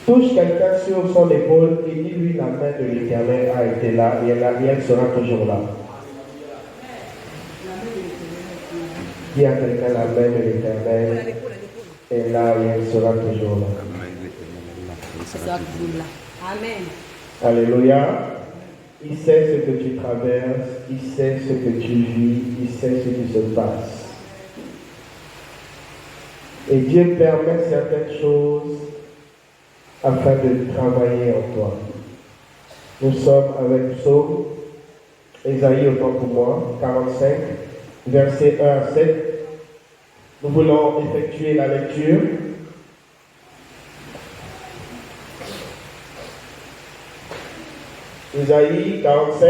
Touche quelqu'un sur son épaule et dis-lui la main de l'Éternel a été là et elle sera toujours là. Dis à quelqu'un la main de l'Éternel est là et elle sera toujours là. Amen. Alléluia. Il sait ce que tu traverses, il sait ce que tu vis, il sait ce qui se passe. Et Dieu permet certaines choses afin de travailler en toi. Nous sommes avec Psaume, Ésaïe autant pour moi, 45, versets 1 à 7. Nous voulons effectuer la lecture. Ésaïe 45,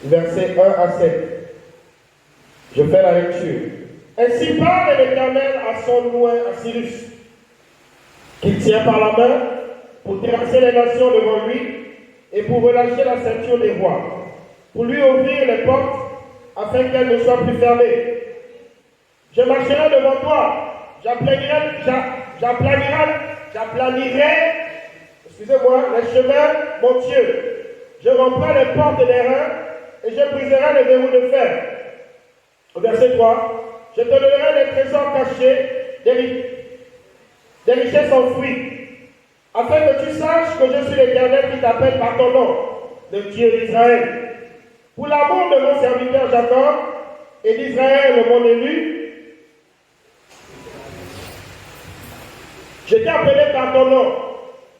versets 1 à 7. Je fais la lecture. Ainsi parle l'Éternel à son loin, à Cyrus, qu'il tient par la main pour terrasser les nations devant lui et pour relâcher la ceinture des rois, pour lui ouvrir les portes afin qu'elles ne soient plus fermées. Je marcherai devant toi, j'aplanirai, excusez-moi, les chemins montueux. Je romprai les portes des reins et je briserai les verrous de fer. Au verset 3, je te donnerai des trésors cachés, des richesses enfouies, afin que tu saches que je suis l'Éternel qui t'appelle par ton nom, le Dieu d'Israël. Pour l'amour de mon serviteur Jacob et d'Israël, mon élu, je t'ai appelé par ton nom.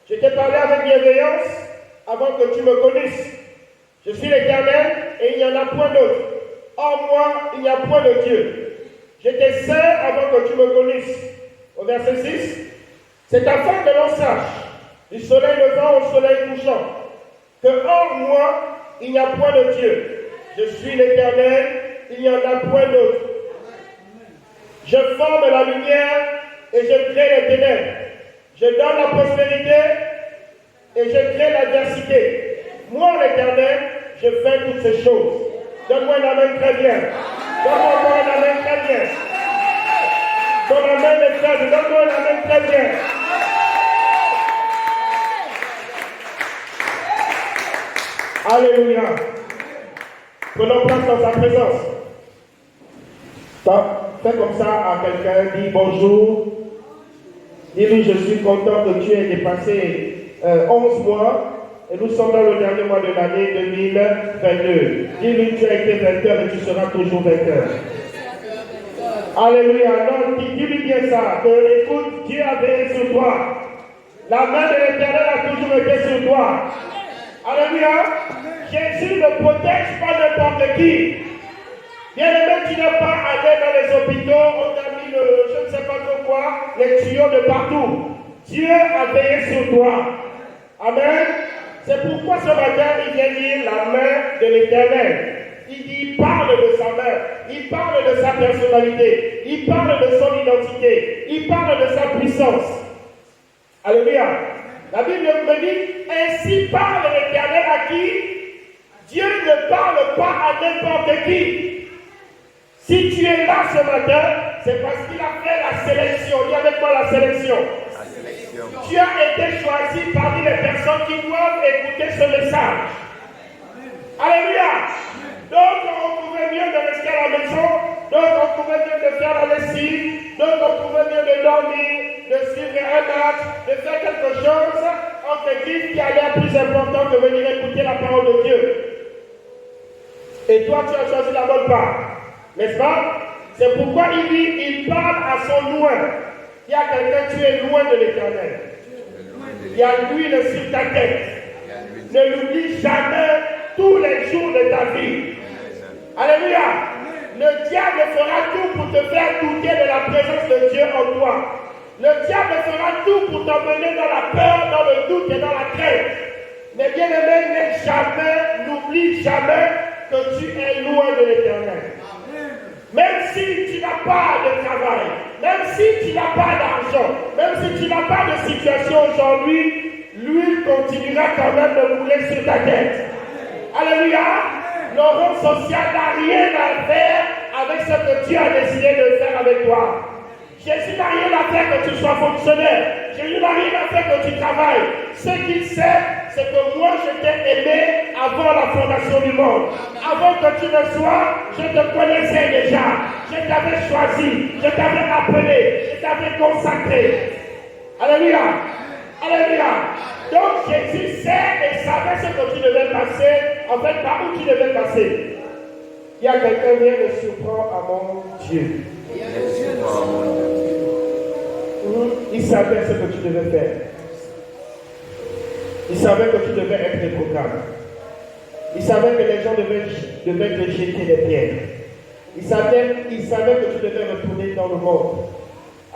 Je t'ai parlé avec bienveillance avant que tu me connaisses. Je suis l'Éternel et il n'y en a point d'autre. Hors moi, il n'y a point de Dieu. J'étais saint avant que tu me connaisses. Au verset 6, c'est afin que l'on sache, du soleil levant au soleil couchant, que hors moi, il n'y a point de Dieu. Je suis l'Éternel, il n'y en a point d'autre. Je forme la lumière et je crée les ténèbres. Je donne la prospérité et je crée l'adversité. Moi, l'Éternel, je fais toutes ces choses. Donne-moi une amen très bien. Donne-moi encore une amen très bien. Ton amen est faible. Donne-moi une amen très bien. Alléluia. Prenons place dans sa présence. Fais comme ça à quelqu'un, dis bonjour. Dis-lui, je suis content que tu aies dépassé 11 mois et nous sommes dans le dernier mois de l'année 2022. Dis-lui, tu as été vainqueur et tu seras toujours vainqueur. Alléluia. Non, dis-lui bien ça. Que, écoute, Dieu a veillé sur toi. La main de l'Éternel a toujours été sur toi. Alléluia. Jésus ne protège pas n'importe qui. Bien-aimé, tu n'es pas allé dans les hôpitaux, on t'a mis je ne sais pas trop quoi, les tuyaux de partout. Dieu a veillé sur toi. Amen. C'est pourquoi ce matin, il vient dire la main de l'Éternel. Il parle de sa main, il parle de sa personnalité, il parle de son identité, il parle de sa puissance. Alléluia. La Bible me dit, ainsi parle l'Éternel à qui? Dieu ne parle pas à n'importe qui. Si tu es là ce matin, c'est parce qu'il a fait la sélection. Dis avec moi la sélection. Tu as été choisi parmi les personnes qui doivent écouter ce message. Alléluia. Donc on trouvait mieux de rester à la maison, donc on trouvait mieux de faire la lessive, donc on trouvait mieux de dormir, de suivre un match, de faire quelque chose. On te dit qu'il y a l'air plus important que venir écouter la parole de Dieu. Et toi tu as choisi la bonne part. N'est-ce pas? C'est pourquoi il dit, il parle à son loin. Il y a quelqu'un, tu es loin de l'Éternel. Il y a l'huile sur ta tête. Ne l'oublie jamais tous les jours de ta vie. Alléluia. Le diable fera tout pour te faire douter de la présence de Dieu en toi. Le diable fera tout pour t'emmener dans la peur, dans le doute et dans la crainte. Mais bien aimé, n'oublie jamais que tu es loin de l'Éternel. Même si tu n'as pas de travail, même si tu n'as pas d'argent, même si tu n'as pas de situation aujourd'hui, lui l'huile continuera quand même de couler sur ta tête. Alléluia. Le rang social n'a rien à faire avec ce que Dieu a décidé de faire avec toi. Jésus n'a rien à faire que tu sois fonctionnaire. Jésus n'a rien à faire que tu travailles. Ce qu'il sait, c'est que moi je t'ai aimé avant la fondation du monde. Avant que tu ne sois, je te connaissais déjà. Je t'avais choisi, je t'avais appelé, je t'avais consacré. Alléluia. Alléluia. Donc Jésus sait et savait ce que tu devais passer, en fait par où tu devais passer. Il y a quelqu'un qui vient me surprendre à mon Dieu. Il savait ce que tu devais faire. Il savait que tu devais être réprobable. Il savait que les gens devaient te jeter des pierres. Il savait que tu devais retourner dans le monde.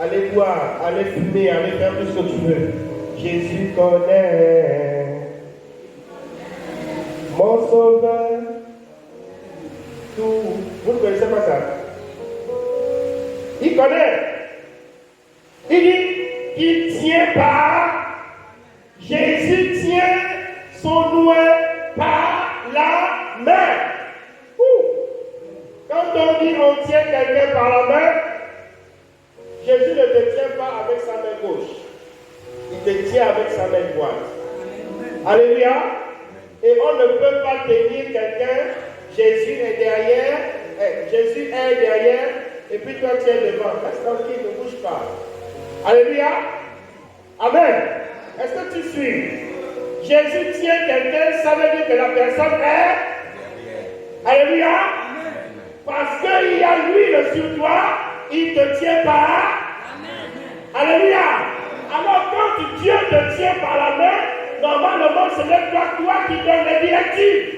Aller boire, aller fumer, aller faire tout ce que tu veux. Jésus connaît mon sauveur. Tout. Vous ne connaissez pas ça? Il connaît. Il dit qu'il tient par. Jésus tient son nouet par la main. Quand on dit on tient quelqu'un par la main, Jésus ne te tient pas avec sa main gauche. Il te tient avec sa main droite. Alléluia. Et on ne peut pas tenir quelqu'un. Jésus est derrière. Jésus est derrière. Et puis toi tu es devant. Reste tranquille, ne bouge pas. Alléluia. Amen. Est-ce que tu suis? Jésus tient quelqu'un, ça veut dire que la personne est. Alléluia. Parce qu'il y a l'huile sur toi, il te tient par. Alléluia. Alors quand Dieu te tient par la main, normalement ce n'est pas toi qui donne les directives.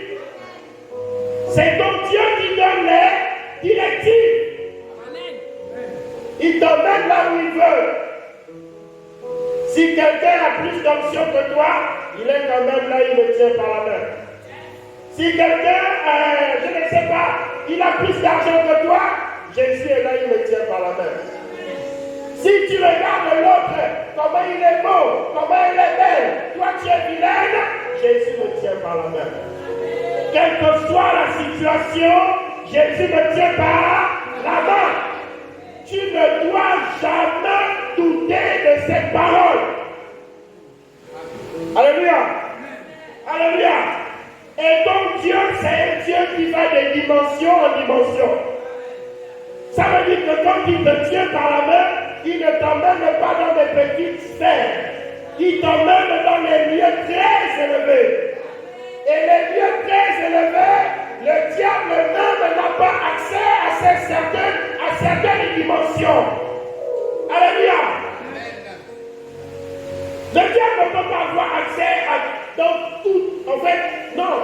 C'est ton Dieu qui donne les directives. Il t'emmène là où il veut. Si quelqu'un a plus d'options que toi, il est quand même là, il me tient par la main. Si quelqu'un, je ne sais pas, il a plus d'argent que toi, Jésus est là, il me tient par la main. Si tu regardes l'autre, comment il est beau, comment il est belle, toi tu es vilaine, Jésus me tient par la main. Quelle que soit la situation, Jésus me tient par la main. Tu ne dois jamais douter de cette parole. Alléluia. Alléluia. Et donc Dieu, c'est un Dieu qui va de dimension en dimension. Ça veut dire que quand il te tient par la main, il ne t'emmène pas dans des petites sphères. Il t'emmène dans les lieux très élevés. Et les lieux très élevés, le diable même n'a pas accès à certaines dimensions. Alléluia. Le diable ne peut pas avoir accès dans tout. En fait, non.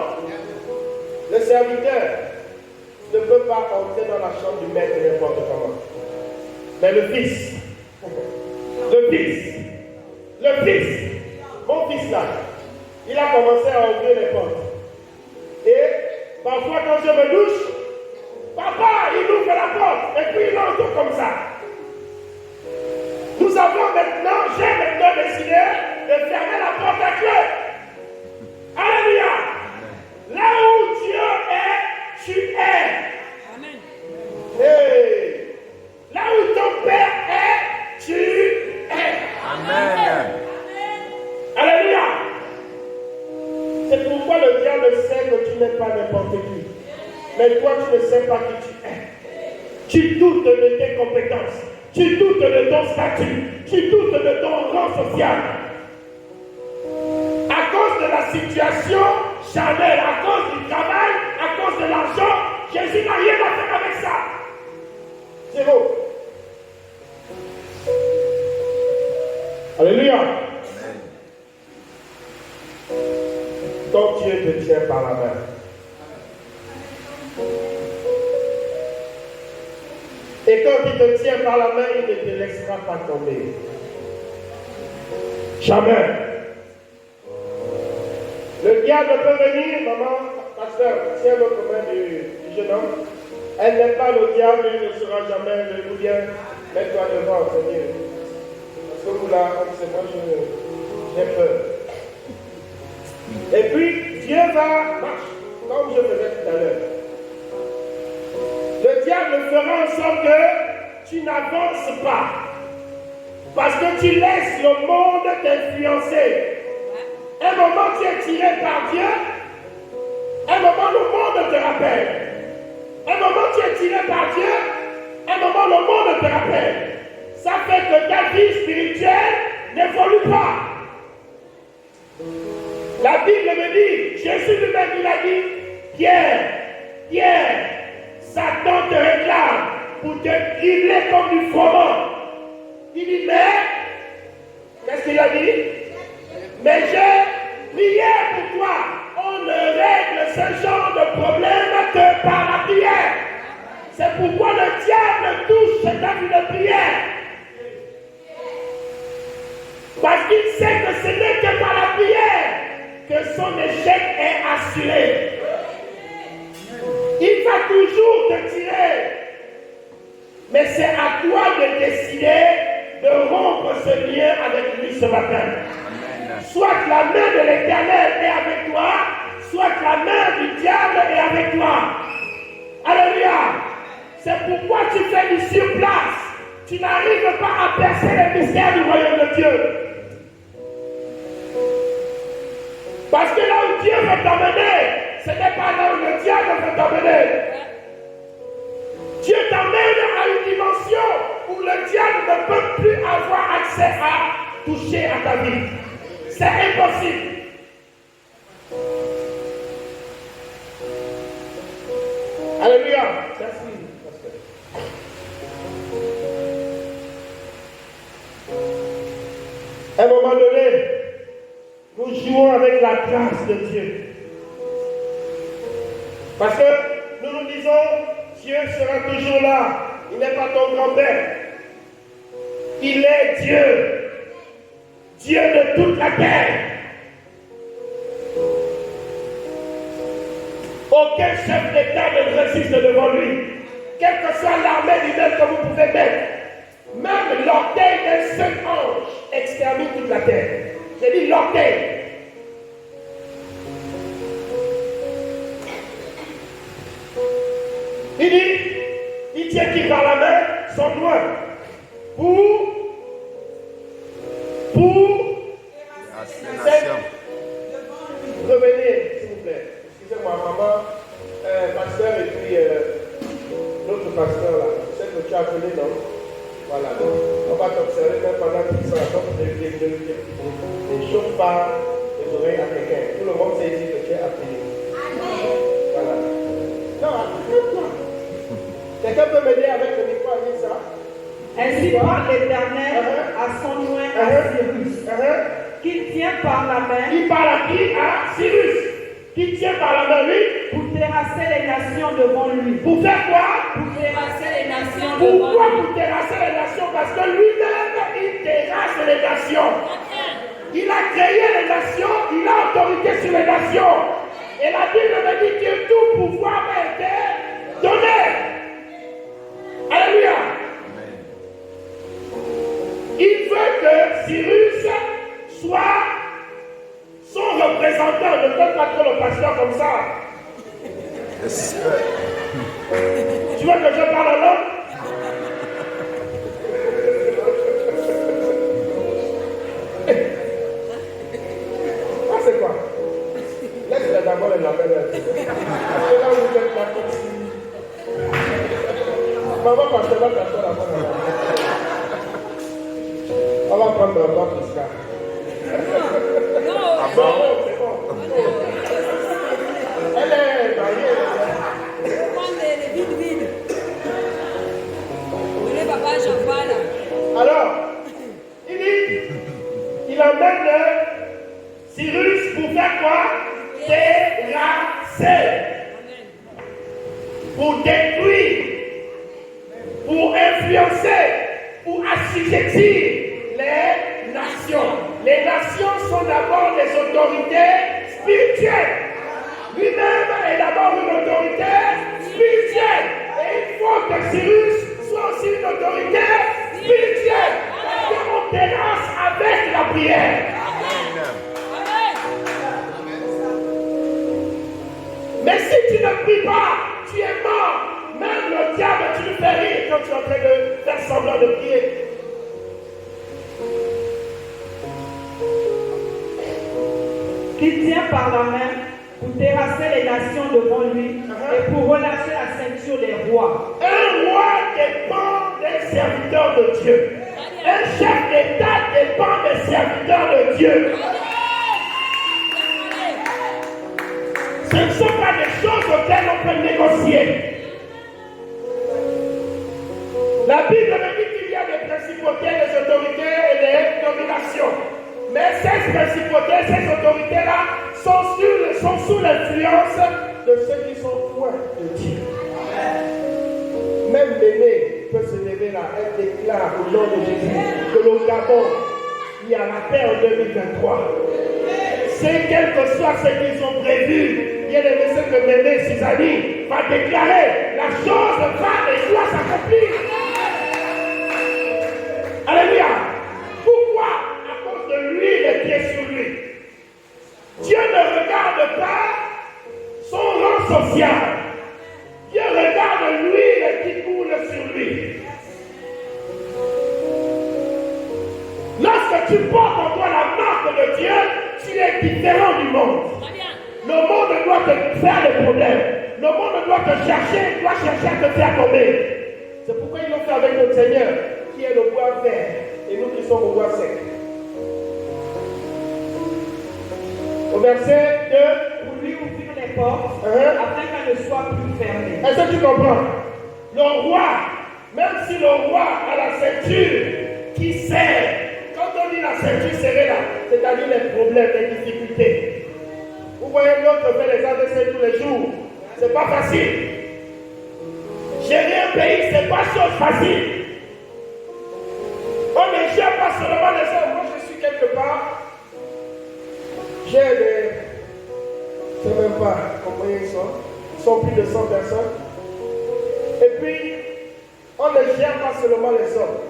Le serviteur ne peut pas entrer dans la chambre du maître n'importe comment. Mais le fils, mon fils là, il a commencé à ouvrir les portes. Et parfois quand je me douche, papa, il ouvre la porte et puis il entre comme ça. J'ai maintenant décidé de fermer la porte à clé. Alléluia. Là où Dieu est, tu es. Amen. Hey. Là où ton Père est, tu es. Amen. Alléluia. C'est pourquoi le diable sait que tu n'es pas n'importe qui. Mais toi, tu ne sais pas qui tu es. Tu doutes de tes compétences. Tu doutes de ton statut. Tu doutes de ton rang social. À cause de la situation charnelle, à cause du travail, à cause de l'argent, Jésus n'a rien à faire avec ça. Zéro. Alléluia. Donc Dieu te tient par la main. Et quand il te tient par la main, il ne te laissera pas tomber. Jamais. Le diable peut venir, maman, pasteur, tiens votre main du jeune homme. Elle n'est pas le diable, il ne sera jamais le bien. Mets-toi devant, Seigneur. Parce que vous là, c'est moi, j'ai peur. Et puis, Dieu va marcher, comme je faisais tout à l'heure. Le diable fera en sorte que tu n'avances pas. Parce que tu laisses le monde t'influencer. Un moment, tu es tiré par Dieu. Un moment, le monde te rappelle. Un moment, tu es tiré par Dieu. Un moment, le monde te rappelle. Ça fait que ta vie spirituelle n'évolue pas. La Bible me dit, Jésus lui-même, il a dit, Pierre, Satan te réclame pour te dribbler comme du froment. Il dit, mais, qu'est-ce qu'il a dit? Mais j'ai prié pour toi. On ne règle ce genre de problème que par la prière. C'est pourquoi le diable touche cette âme de prière. Parce qu'il sait que ce n'est que par la prière que son échec est assuré. Il va toujours te tirer. Mais c'est à toi de décider de rompre ce lien avec lui ce matin. Soit la main de l'Éternel est avec toi, soit la main du diable est avec toi. Alléluia. C'est pourquoi tu fais du surplace. Tu n'arrives pas à percer les mystères du royaume de Dieu. Parce que là où Dieu veut t'emmener, ce n'est pas là où le diable veut t'emmener. Dieu t'emmène à une dimension où le diable ne peut plus avoir accès à toucher à ta vie. C'est impossible. Alléluia. Merci. À un moment donné, nous jouons avec la grâce de Dieu. Parce que nous nous disons, Dieu sera toujours là. Il n'est pas ton grand-père. Il est Dieu. Dieu de toute la terre. Aucun chef d'État ne résiste devant lui. Quelle que soit l'armée d'humaine que vous pouvez mettre. Même l'orteil d'un seul ange extermine toute la terre. J'ai dit l'orteil. Il dit, il tient qui par la main son doigt pour revenez, s'il vous plaît. Excusez-moi, maman, pasteur et puis l'autre pasteur là. Je sais que tu as appelé, non? Voilà, donc on va t'observer même pendant qu'ils sont là. Donc ne chauffe pas les oreilles à quelqu'un. Tout le monde sait ici que tu es appelé. Voilà. Non, attends. Quelqu'un peut m'aider avec le micro à dire ça? Ainsi parle l'Éternel à son loin à Cyrus, qui tient par la main. Il parle à qui? À Cyrus. Qui tient par la main, lui? Pour terrasser les nations devant lui. Pour faire quoi? Pour terrasser les nations devant lui. Pourquoi pour terrasser les nations? Parce que lui-même, il terrasse les nations. Il a créé les nations, il a autorité sur les nations. Et la Bible me dit que tout pouvoir a été donné. Alléluia. Il veut que Cyrus soit son représentant. Ne donne pas trop le pasteur comme ça. Yes. Tu veux que je parle en langue? Ah, c'est quoi? Laisse-les d'abord les appels. C'est là où vous êtes là comme si. Maman, pasteur, va t'asseoir d'abord. On va prendre le bas pour ça. Ah C'est bon? bon, c'est bon. Elle est mariée. Les vides. Le papa, j'en parle. Alors, il dit, il emmène Cyrus pour faire quoi? Terrasser. Pour détruire. Pour influencer. Pour assujettir les nations. Les nations sont d'abord des autorités spirituelles. Lui-même est d'abord une autorité spirituelle. Et il faut que Cyrus soit aussi une autorité spirituelle. Parce qu'on terrasse avec la prière. Mais si tu ne pries pas, tu es mort. Même le diable, tu le fais rire quand tu es en train de faire semblant de prier. Qui tient par la main pour terrasser les nations devant lui et pour relâcher la ceinture des rois. Un roi dépend des serviteurs de Dieu. Un chef d'État dépend des serviteurs de Dieu. Ce ne sont pas des choses auxquelles on peut négocier. La Bible me dit qu'il y a des principautés, des autorités et des dominations. Mais ces principautés, ces autorités-là sont sous l'influence de ceux qui sont loin de Dieu. Même bébé peut se lever là, elle déclare au nom de Jésus que le Gabon, il y a la paix en 2023. C'est quel que soit ce qu'ils ont prévu, il y a des messages que bébé Suzanne va déclarer, la chose va et doit s'accomplir. Alléluia. Pourquoi? À cause de lui, les pieds sur lui. Dieu ne regarde pas son rang social. Dieu regarde lui et qui coule sur lui. Lorsque tu portes en toi la marque de Dieu, tu es différent du monde. Le monde doit te faire des problèmes. Le monde doit te chercher, doit chercher à te faire tomber. C'est pourquoi ils l'ont fait avec notre Seigneur, qui est le bois vert, et nous qui sommes au bois sec. Au verset 2, Pour lui ouvrir les portes, afin qu'elles ne soient plus fermées. est-ce que tu comprends? Le roi, même si le roi a la ceinture qui serre, quand on dit la ceinture serrée là, c'est-à-dire les problèmes, les difficultés. Vous voyez l'autre fait les AVC tous les jours. C'est pas facile. Gérer un pays, c'est pas chose facile. On ne gère pas seulement les hommes. Moi, je suis quelque part. J'ai des. Je ne sais même pas combien ils sont. Ils sont plus de 100 personnes. Et puis, on ne gère pas seulement les hommes.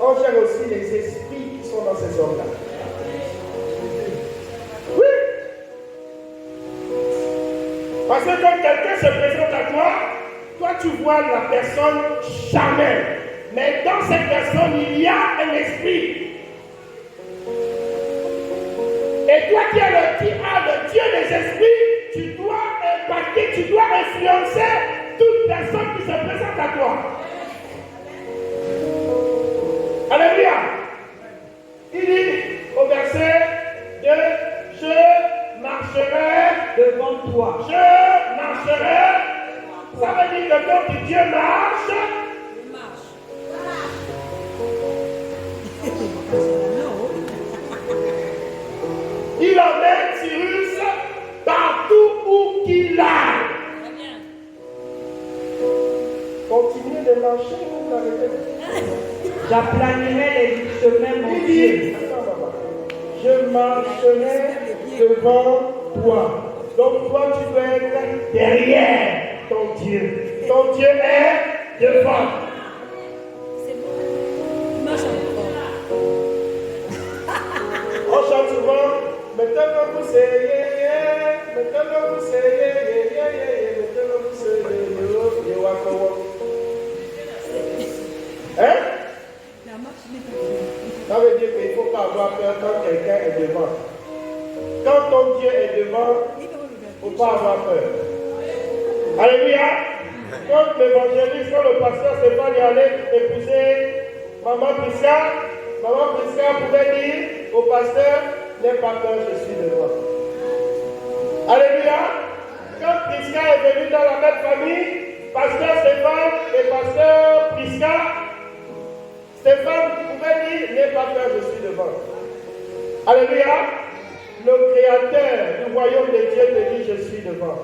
On gère aussi les esprits qui sont dans ces hommes-là. Oui. Parce que quand quelqu'un se présente à toi, toi tu vois la personne charnelle. Mais dans cette personne, il y a un esprit. Et toi qui as le Dieu des esprits, tu dois impacter, tu dois influencer toute personne qui se présente à toi. Alléluia. Il dit au verset 2, je marcherai Devant toi. Je marcherai. Ça veut dire que quand Dieu marche, il emmène Cyrus partout où qu'il aille. Continuez de marcher, vous l'arrêtez. J'aplanirai les chemins, mon Il Dieu. dit, je marcherai devant toi. Donc toi, tu dois être derrière ton Dieu. Ton Dieu est devant. C'est bon. Marche encore. On chante souvent, mettez-le vous c'est mettez-le vous c'est mettez-le vous c'est hein? La marche n'est pas. Ça veut dire qu'il ne faut pas avoir peur quand quelqu'un est devant. Quand ton Dieu est devant, il ne faut pas avoir peur. Alléluia. Quand l'évangéliste, quand le pasteur Stéphane est allé épouser Maman Prisca pouvait dire au pasteur, n'aie pas peur, je suis devant. Alléluia. Quand Prisca est venu dans la même famille, pasteur Stéphane et pasteur Prisca, Stéphane pouvait dire, n'aie pas peur, je suis devant. Alléluia. Le créateur du royaume de Dieu te dit, je suis devant.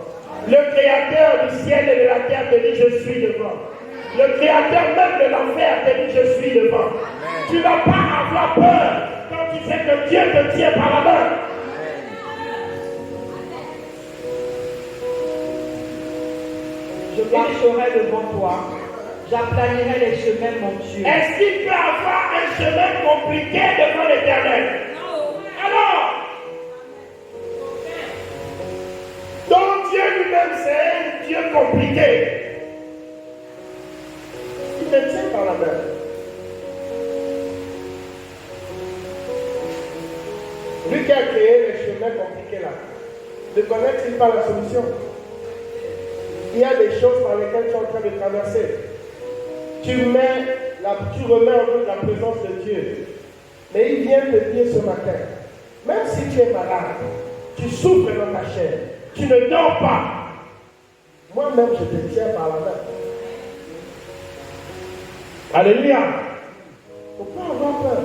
Le créateur du ciel et de la terre te dit, je suis devant. Le créateur même de l'enfer te dit, je suis devant. Tu ne vas pas avoir peur quand tu sais que Dieu te tient par la main. Je marcherai devant toi. J'aplanirai les chemins, mon Dieu. Est-ce qu'il peut avoir un chemin compliqué devant l'Éternel? Alors, ton Dieu lui-même c'est un Dieu compliqué. Il te tient par la main. Lui qui a créé les chemins compliqués là, ne connaît-il pas la solution? Il y a des choses par lesquelles tu es en train de traverser. Tu remets en doute la présence de Dieu. Mais il vient te dire ce matin, même si tu es malade, tu souffres dans ta chair, tu ne dors pas. Moi-même, je te tiens par la main. Alléluia. Il ne faut pas avoir peur.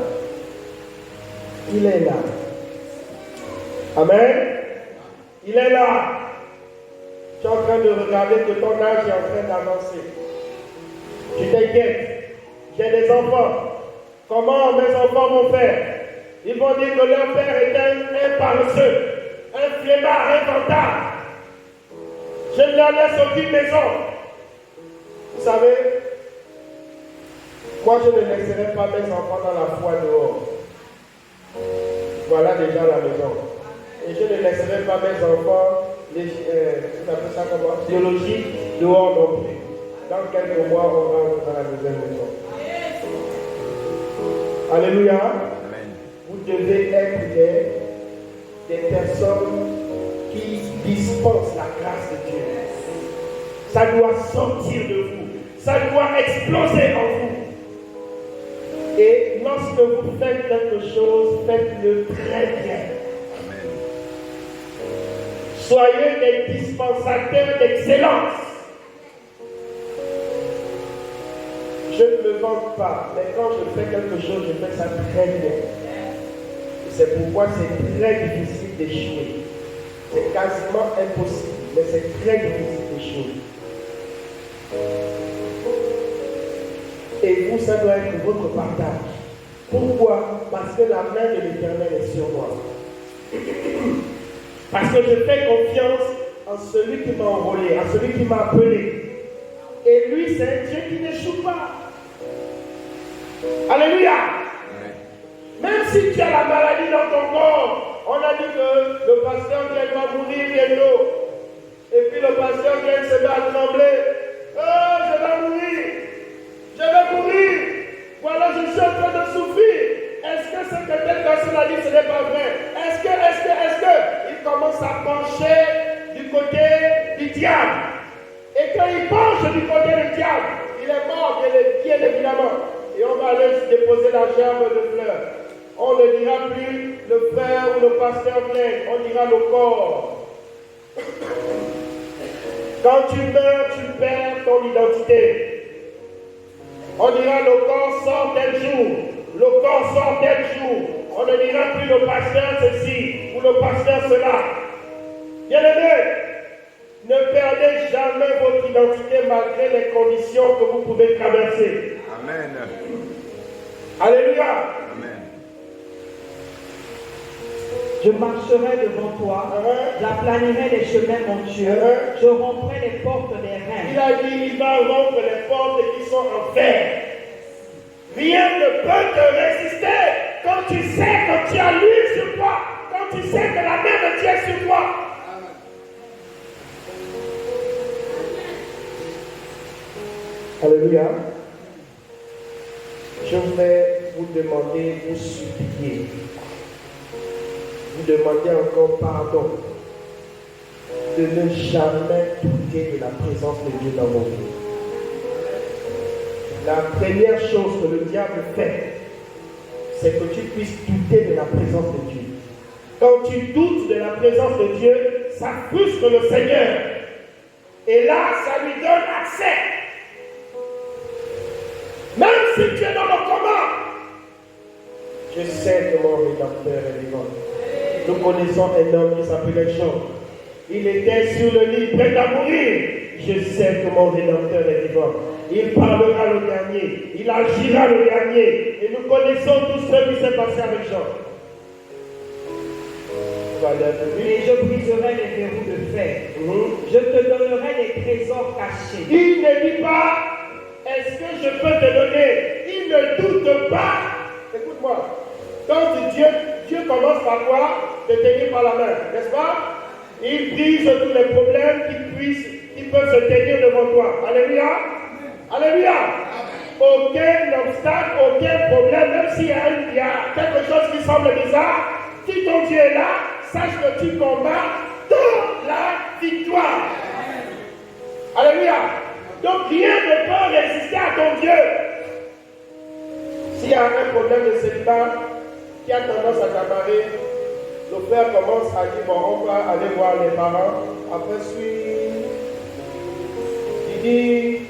Il est là. Amen. Il est là. Tu es en train de regarder que ton âge est en train d'avancer. Tu t'inquiètes. J'ai des enfants. Comment mes enfants vont faire? Ils vont dire que leur père est un paresseux, un flemmard, un vantard. Je ne leur laisse aucune maison. Vous savez, moi je ne laisserai pas mes enfants dans la foi dehors. Voilà déjà la maison. Et je ne laisserai pas mes enfants, biologiques, dehors non plus. Dans quelques mois, on rentre dans la deuxième maison. Alléluia. Amen. Vous devez être des personnes qui dispensent la grâce de Dieu. Ça doit sortir de vous. Ça doit exploser en vous. Et lorsque vous faites quelque chose, faites-le très bien. Amen. Soyez des dispensateurs d'excellence. Je ne me vante pas, mais quand je fais quelque chose, je fais ça très bien. C'est pourquoi c'est très difficile d'échouer. C'est quasiment impossible, mais c'est très difficile d'échouer. Et vous, ça doit être votre partage. Pourquoi? Parce que la main de l'Éternel est sur moi. Parce que je fais confiance en celui qui m'a enrôlé, en celui qui m'a appelé. Et lui, c'est un Dieu qui n'échoue pas. Alléluia. Même si tu as la maladie dans ton corps, on a dit que le pasteur va mourir bientôt. Et puis le pasteur se met à trembler. Oh, je vais mourir. Je vais mourir. Voilà, je suis en train de souffrir. Est-ce que ce que telle personne a dit, ce n'est pas vrai? Est-ce que il commence à pencher du côté du diable? Et quand il penche du côté du diable, il est mort, bien évidemment. Et on va aller déposer la gerbe de fleurs. On ne dira plus le frère ou le pasteur vient, on dira le corps. Quand tu meurs, tu perds ton identité. On dira le corps sort tel jour, le corps sort tel jour. On ne dira plus le pasteur ceci ou le pasteur cela. Bien-aimés, ne perdez jamais votre identité malgré les conditions que vous pouvez traverser. Amen. Alléluia. Amen. Je marcherai devant toi, j'aplanirai les chemins montueux, je romprai les portes des Il reins. a dit, il va rompre les portes qui sont en fer. Rien ne peut te résister quand tu sais que tu as l'huile sur toi, quand tu sais que la main de Dieu est sur toi. Alléluia. Je vais vous demander, vous supplier, vous demander encore pardon de ne jamais douter de la présence de Dieu dans vos vies. La première chose que le diable fait, c'est que tu puisses douter de la présence de Dieu. Quand tu doutes de la présence de Dieu, ça frustre le Seigneur. Et là, ça lui donne accès. Même si tu es dans le coma, je sais que mon rédempteur est vivant. Nous connaissons un homme qui s'appelait Jean. Il était sur le lit, prêt à mourir. Je sais que mon rédempteur est vivant. Il parlera le dernier. Il agira le dernier. Et nous connaissons tout ce qui s'est passé avec Jean. Et je briserai les verrous de fer. Je te donnerai des trésors cachés. Il ne dit pas, est-ce que je peux te donner? Il ne doute pas. Écoute-moi. Quand Dieu commence par quoi? Te tenir par la main, n'est-ce pas? Il brise tous les problèmes qui peuvent se tenir devant toi. Alléluia. Alléluia. Aucun obstacle, aucun problème, même s'il y a quelque chose qui semble bizarre, si ton Dieu est là, sache que tu combats dans la victoire. Alléluia. Donc rien ne peut résister à ton Dieu. S'il y a un problème de célibat qui a tendance à t'amarrer, le père commence à dire, bon, on va aller voir les parents. Après, il dit,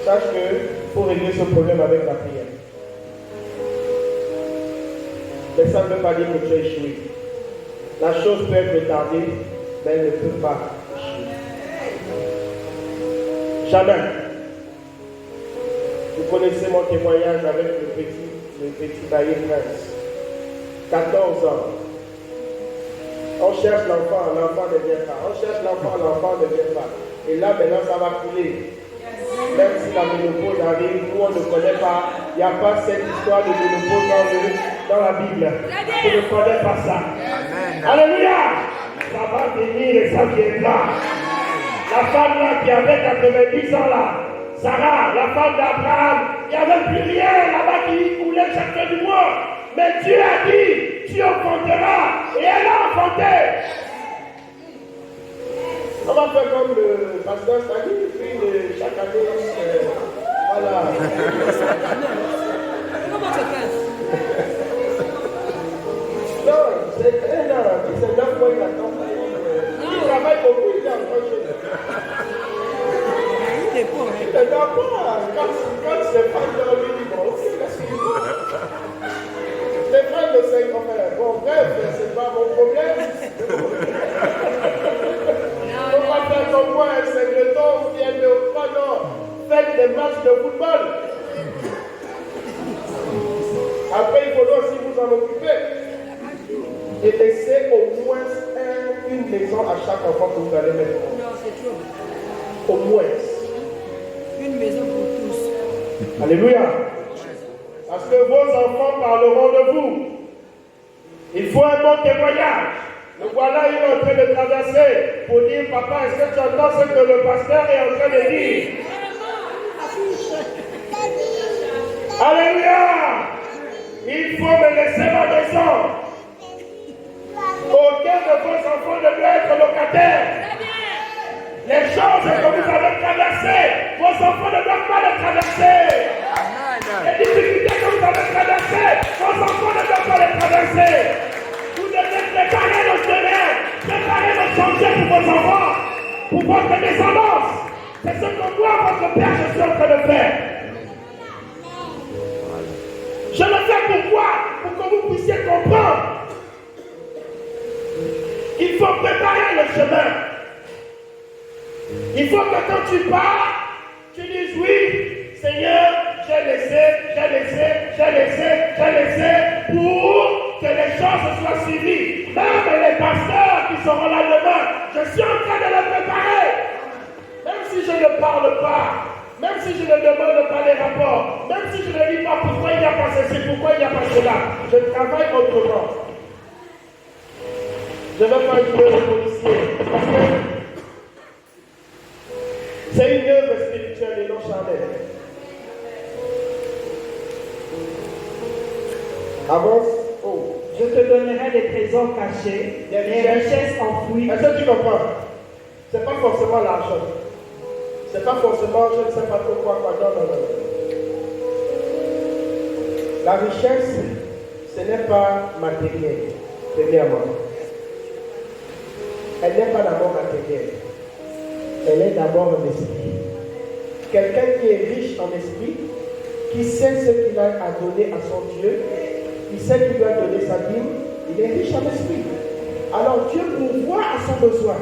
sache qu'il faut régler ce problème avec la prière. Mais ça ne veut pas dire que tu as échoué. La chose peut être retardée, mais elle ne peut pas échouer. Jamais. Vous connaissez mon témoignage avec le petit Bailly Prince. 14 ans. On cherche l'enfant ne vient pas. On cherche l'enfant ne vient pas. Et là, maintenant, ça va couler. Même si la ménopause arrive, nous, on ne connaît pas. Il n'y a pas cette histoire de ménopause dans la Bible. Je ne connais pas ça. Amen. Alléluia. Ça va venir et ça viendra. La femme là qui avait 90 ans là, Sarah, la femme d'Abraham, il n'y avait plus rien là-bas qui coulait chaque fin du mois. Mais Dieu a dit, tu enfanteras. Et elle a enfanté. On va faire comme le pasteur Sali, puis chaque année, voilà. Comment ça passe? Non, c'est 9 mois qu'il attend. Il travaille beaucoup, il est en train de Il est pauvre. il est d'accord. Quand ses femmes leur lui disent, bon, ok, laisse-moi. Les frères de 5 ans, bon, bref, c'est pas mon problème. On va faire comme moi, c'est le temps, si elle ne pas, non, faites des matchs de football. Après, il faudra aussi vous en occuper. Et laisser au moins une maison à chaque enfant que vous allez mettre. Non, c'est trop. Au moins. Une maison pour tous. Alléluia. Parce que vos enfants parleront de vous. Il faut un bon témoignage. Le voilà, il est en train de traverser pour dire, papa, est-ce que tu entends ce que le pasteur est en train de dire? Alléluia. Il faut me laisser ma maison. Aucun de vos enfants ne doit être locataire. Les choses que vous avez traversées, vos enfants ne doivent pas les traverser. Les difficultés que vous avez traversées, vos enfants ne doivent pas les traverser. Vous devez préparer le terrain, préparer le chantier pour vos enfants, pour votre descendance. C'est ce que moi, votre père, je suis en train de faire. Je le fais pourquoi? Pour que vous puissiez comprendre. Il faut préparer le chemin. Il faut que quand tu pars, tu dises oui, Seigneur, j'ai laissé pour que les choses soient suivies. Même les pasteurs qui seront là demain, je suis en train de les préparer. Même si je ne parle pas, même si je ne demande pas les rapports, même si je ne dis pas pourquoi il n'y a pas ceci, pourquoi il n'y a pas cela, je travaille autrement. Je ne vais pas jouer au policier. Parce que c'est une œuvre spirituelle et non charnelle. Avance. Oh. Je te donnerai des trésors cachés, des richesses enfouies. Est-ce que tu comprends? Ce n'est pas forcément l'argent. Ce n'est pas forcément, je ne sais pas trop quoi. Non. La richesse, ce n'est pas matériel, premièrement. Elle n'est pas d'abord matérielle. Elle est d'abord en esprit. Quelqu'un qui est riche en esprit, qui sait ce qu'il a à donner à son Dieu, qui sait qu'il doit donner sa dîme, il est riche en esprit. Alors Dieu pourvoit à son besoin.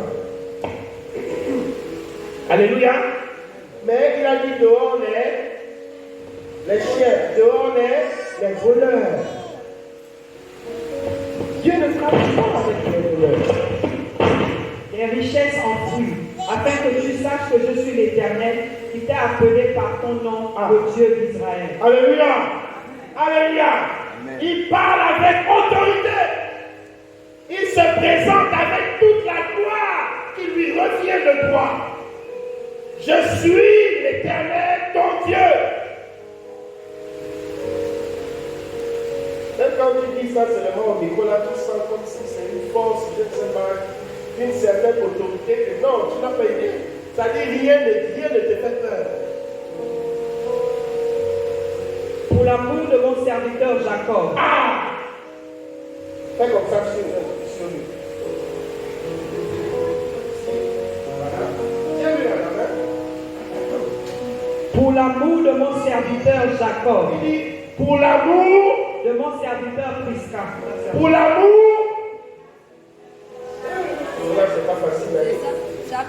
Alléluia. Mais il a dit dehors les chiens, dehors les voleurs. Dieu ne travaille pas avec les voleurs. Les richesses enfouies, afin que tu saches que je suis l'Éternel qui t'ai appelé par ton nom, le Dieu d'Israël. Alléluia. Alléluia. Il parle avec autorité. Il se présente avec reviens de toi. Je suis l'Éternel, ton Dieu. Même quand tu dis ça seulement au micro, là, tout ça comme si c'est une force, je ne sais pas, une certaine autorité. Que non, tu n'as pas idée. Ça dit rien ne te fait peur. Pour l'amour de mon serviteur Jacob. Ah! Fais comme ça sur lui. Voilà. Tiens-lui la main. Pour l'amour de mon serviteur Jacob. Il dit, pour l'amour De mon serviteur Prisca. pour l'amour. Là, c'est pas facile. Hein?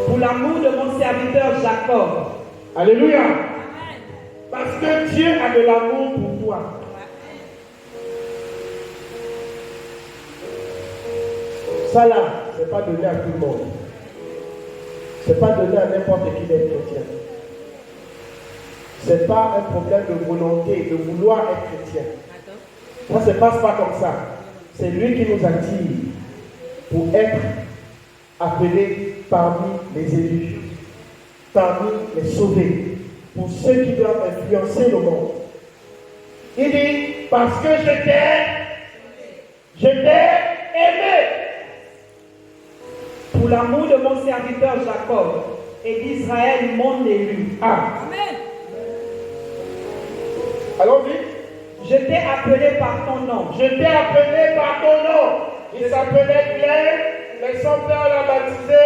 Pour l'amour de mon serviteur Jacob. Alléluia. Parce que Dieu a de l'amour pour toi. Ça là, c'est pas donné à tout le monde. C'est pas donné à n'importe qui d'être chrétien. C'est pas un problème de volonté, de vouloir être chrétien. Ça ne se passe pas comme ça. C'est lui qui nous attire pour être appelés parmi les élus, parmi les sauvés, pour ceux qui doivent influencer le monde. Il dit, parce que je t'ai aimé. Pour l'amour de mon serviteur Jacob et d'Israël, mon élu. Ah, Amen. allons-y. Je t'ai appelé par ton nom. Je t'ai appelé par ton nom. Il s'appelait Glenn, mais son père l'a baptisé